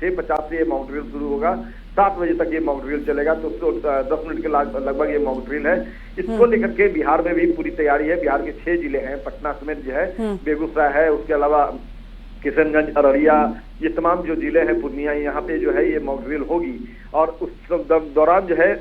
6:50 से ये mock drill शुरू होगा, 7 बजे तक ये मॉक ड्रिल चलेगा। तो 10 मिनट के लगभग ये मॉक ड्रिल है। इसको लेकर के बिहार में भी पूरी तैयारी है। बिहार के 6 जिले हैं, पटना समेत जो है, बेगूसराय है, उसके अलावा किशनगंज, अररिया, ये तमाम जो जिले हैं, पूर्णिया, यहाँ पे जो है ये मॉक ड्रिल होगी। और उस दौरान जो है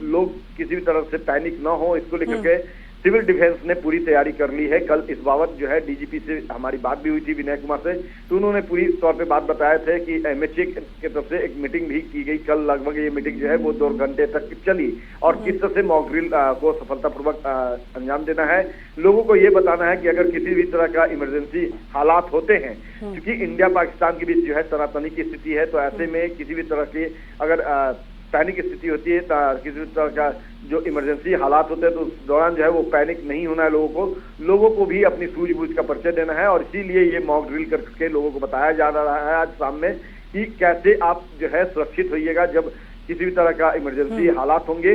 लोग किसी भी तरह से पैनिक ना हो, इसको लेकर के सिविल डिफेंस ने पूरी तैयारी कर ली है। कल इस बाबत जो है डीजीपी से हमारी बात भी हुई थी, विनय कुमार से, तो उन्होंने पूरी तौर पे बात बताया थे कि एमएचए की तरफ से एक मीटिंग भी की गई। कल लगभग ये मीटिंग जो है वो 2 घंटे तक चली और किस तरह से मॉक ड्रिल को सफलतापूर्वक अंजाम देना है। लोगों को ये बताना है कि अगर किसी भी तरह का इमरजेंसी हालात होते हैं, क्योंकि इंडिया पाकिस्तान के बीच जो है तनातनी की स्थिति है, तो ऐसे में किसी भी तरह की अगर पैनिक स्थिति होती है, किसी भी तरह का जो इमरजेंसी हालात होते हैं, तो उस दौरान जो है वो पैनिक नहीं होना है। लोगों को भी अपनी सूझबूझ का परिचय देना है और इसीलिए ये मॉक ड्रिल करके लोगों को बताया जा रहा है आज शाम में कि कैसे आप जो है सुरक्षित होइएगा। जब किसी भी तरह का इमरजेंसी हालात होंगे,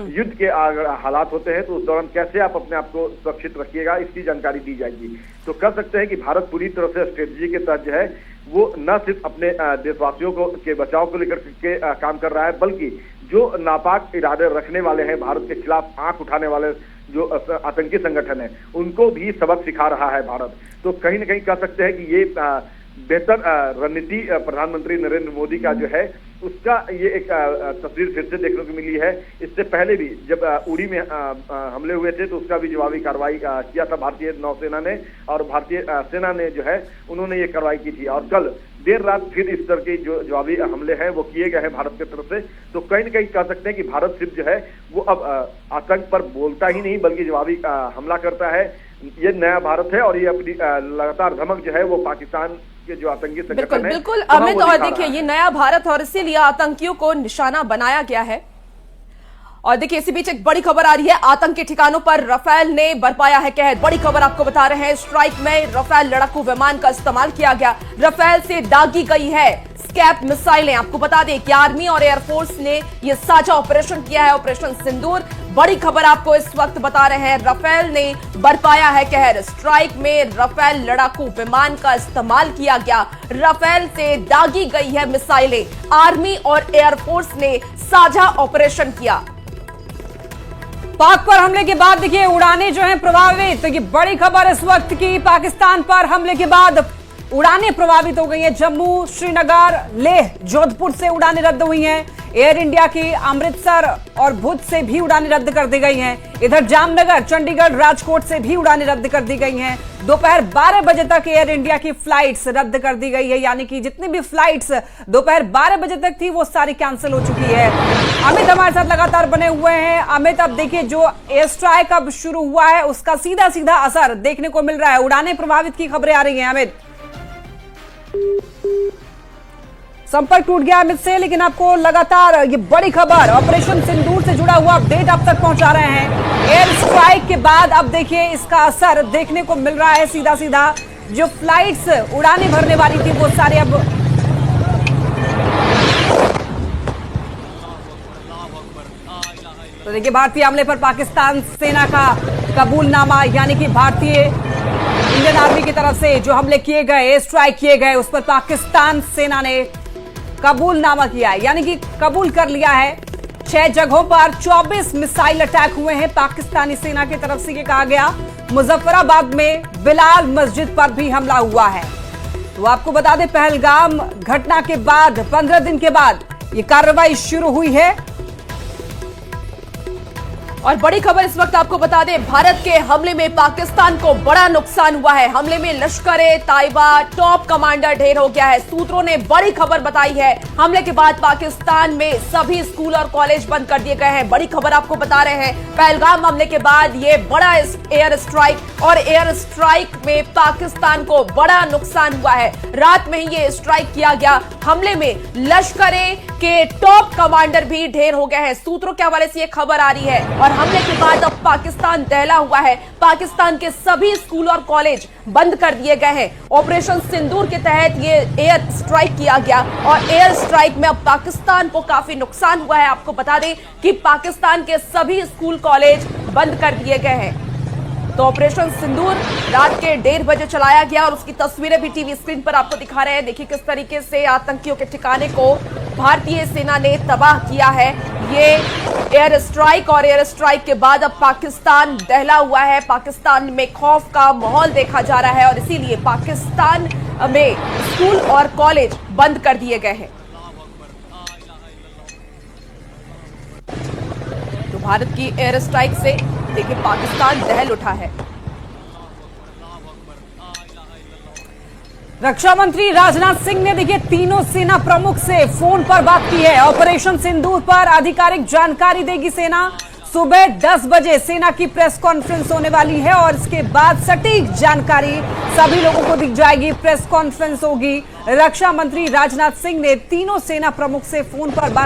युद्ध के हालात होते हैं, तो उस दौरान कैसे आप अपने आप को सुरक्षित रखिएगा, इसकी जानकारी दी जाएगी। तो कह सकते हैं कि भारत पूरी तरह से स्ट्रेटजी के तहत जो है वो न सिर्फ अपने देशवासियों को के बचाव को लेकर के काम कर रहा है, बल्कि जो नापाक इरादे रखने वाले हैं, भारत के खिलाफ आंख उठाने वाले जो आतंकी संगठन है, उनको भी सबक सिखा रहा है भारत। तो कहीं ना कहीं कह सकते हैं कि ये बेहतर रणनीति प्रधानमंत्री नरेंद्र मोदी का जो है उसका ये एक तस्वीर फिर से देखने को मिली है। इससे पहले भी जब उड़ी में हमले हुए थे तो उसका भी जवाबी कार्रवाई किया था भारतीय नौसेना ने, और भारतीय सेना ने जो है उन्होंने ये कार्रवाई की थी। और कल देर रात फिर इस तरह के जो जवाबी हमले हैं वो किए गए हैं भारत की तरफ से। तो कहीं ना कहीं कह सकते हैं कि भारत सिर्फ जो है वो अब आतंक पर बोलता ही नहीं बल्कि जवाबी हमला करता है। ये नया भारत है और ये अपनी लगातार धमक जो है वो पाकिस्तान के जो आतंकी संगठन है, बिल्कुल अमित, और देखिए ये नया भारत और इसीलिए आतंकियों को निशाना बनाया गया है। और देखिए इसी बीच एक बड़ी खबर आ रही है, आतंक के ठिकानों पर राफेल ने बरपाया है कहर। बड़ी खबर आपको बता रहे हैं, स्ट्राइक में राफेल लड़ाकू विमान का इस्तेमाल किया गया। राफेल से दागी गई है स्कैप मिसाइलें। आपको बता दें कि आर्मी और एयरफोर्स ने यह साझा ऑपरेशन किया है, ऑपरेशन सिंदूर। बड़ी खबर आपको इस वक्त बता रहे हैं, राफेल ने बरपाया है कहर। स्ट्राइक में राफेल लड़ाकू विमान का इस्तेमाल किया गया, राफेल से दागी गई है मिसाइलें। आर्मी और एयरफोर्स ने साझा ऑपरेशन किया। पाक पर हमले के बाद देखिए उड़ानें जो हैं प्रभावित। तो ये बड़ी खबर इस वक्त की, पाकिस्तान पर हमले के बाद उड़ानें प्रभावित हो गई हैं। जम्मू, श्रीनगर, लेह, जोधपुर से उड़ानें रद्द हुई हैं। एयर इंडिया की अमृतसर और भुज से भी उड़ानें रद्द कर दी गई हैं। इधर जामनगर, चंडीगढ़, राजकोट से भी उड़ानें रद्द कर दी गई हैं। दोपहर 12 बजे तक एयर इंडिया की फ्लाइट्स रद्द कर दी गई है, यानी कि जितनी भी फ्लाइट्स दोपहर 12 बजे तक थी वो सारी कैंसिल हो चुकी है। अमित हमारे साथ लगातार बने हुए हैं। अमित, अब देखिए जो एयर स्ट्राइक अब शुरू हुआ है उसका सीधा सीधा असर देखने को मिल रहा है, उड़ानें प्रभावित की खबरें आ रही हैं। अमित, संपर्क टूट गया अमित से, लेकिन आपको लगातार ये बड़ी खबर ऑपरेशन सिंदूर से जुड़ा हुआ अपडेट अब तक पहुंचा रहे हैं। एयर स्ट्राइक के बाद अब देखिए इसका असर देखने को मिल रहा है सीधा सीधा। जो फ्लाइट्स उड़ानें भरने वाली थी वो सारे अब तो देखिए भारतीय हमले पर पाकिस्तान सेना का कबूलनामा, यानी कि भारतीय इंडियन आर्मी की तरफ से जो हमले किए गए, एयर स्ट्राइक किए गए, उस पर पाकिस्तान सेना ने कबूलनामा किया है, यानी कि कबूल कर लिया है। 6 जगहों पर 24 मिसाइल अटैक हुए हैं पाकिस्तानी सेना की तरफ से, ये कहा गया। मुजफ्फराबाद में बिलाल मस्जिद पर भी हमला हुआ है। तो आपको बता दें पहलगाम घटना के बाद 15 दिन के बाद ये कार्रवाई शुरू हुई है। और बड़ी खबर इस वक्त आपको बता दें, भारत के हमले में पाकिस्तान को बड़ा नुकसान हुआ है। हमले में लश्कर-ए-ताइबा टॉप कमांडर ढेर हो गया है। सूत्रों ने बड़ी खबर बताई है, हमले के बाद पाकिस्तान में सभी स्कूल और कॉलेज बंद कर दिए गए हैं। बड़ी खबर आपको बता रहे हैं, पहलगाम हमले के बाद ये बड़ा एयर स्ट्राइक, और एयर स्ट्राइक में पाकिस्तान को बड़ा नुकसान हुआ है। रात में ही ये स्ट्राइक किया गया। हमले में लश्कर के टॉप कमांडर भी ढेर हो गए हैं। सूत्रों के हवाले से ये खबर आ रही है। और हमले के बाद अब पाकिस्तान दहला हुआ है। पाकिस्तान के सभी स्कूल और कॉलेज बंद कर दिए गए हैं। ऑपरेशन सिंदूर के तहत ये एयर स्ट्राइक किया गया और एयर स्ट्राइक में अब पाकिस्तान को काफी नुकसान हुआ है। आपको बता दें कि पाकिस्तान के सभी स्कूल कॉलेज बंद कर दिए गए हैं। तो ऑपरेशन सिंदूर रात के 1:30 बजे चलाया गया और उसकी तस्वीरें भी टीवी स्क्रीन पर आपको दिखा रहे हैं। देखिए किस तरीके से आतंकियों के ठिकाने को भारतीय सेना ने तबाह किया है। ये एयर स्ट्राइक और एयर स्ट्राइक के बाद अब पाकिस्तान दहला हुआ है। पाकिस्तान में खौफ का माहौल देखा जा रहा है और इसीलिए पाकिस्तान में स्कूल और कॉलेज बंद कर दिए गए हैं। तो भारत की एयर स्ट्राइक से देखिए पाकिस्तान दहल उठा है। रक्षा मंत्री राजनाथ सिंह ने देखिए तीनों सेना प्रमुख से फोन पर बात की है। ऑपरेशन सिंदूर पर आधिकारिक जानकारी देगी सेना। सुबह 10 बजे सेना की प्रेस कॉन्फ्रेंस होने वाली है और इसके बाद सटीक जानकारी सभी लोगों को दी जाएगी। प्रेस कॉन्फ्रेंस होगी। रक्षा मंत्री राजनाथ सिंह ने तीनों सेना प्रमुख से फोन पर बात